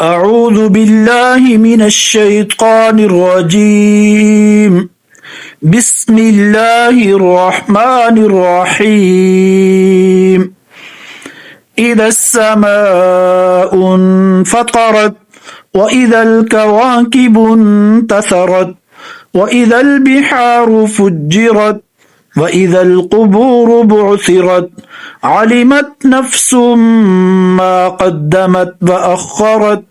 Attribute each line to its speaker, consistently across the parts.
Speaker 1: أعوذ بالله من الشيطان الرجيم. بسم الله الرحمن الرحيم. إذا السماء انفطرت وإذا الكواكب انتثرت وإذا البحار فجرت وإذا القبور بعثرت علمت نفس ما قدمت وأخرت.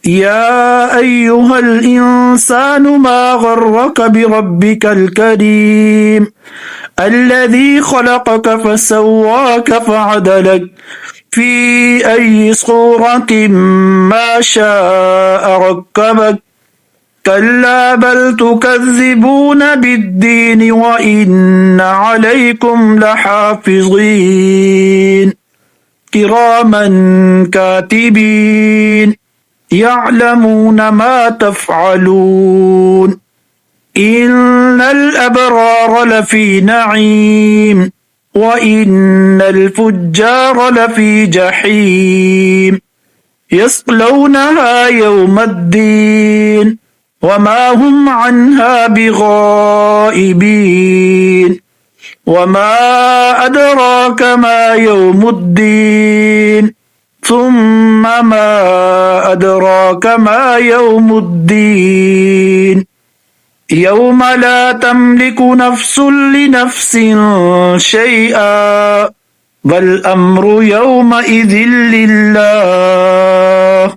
Speaker 1: يا أيها الإنسان ما غرك بربك الكريم الذي خلقك فسواك فعدلك في أي صورة ما شاء ركبك. كلا بل تكذبون بالدين وإن عليكم لحافظين كراما كاتبين يعلمون ما تفعلون. إن الأبرار لفي نعيم وإن الفجار لفي جحيم يصلونها يوم الدين وما هم عنها بغائبين. وما أدراك ما يوم الدين ثم ما أدراك ما يوم الدين يوم لا تملك نفس لنفس شيئا والأمر يومئذ لله.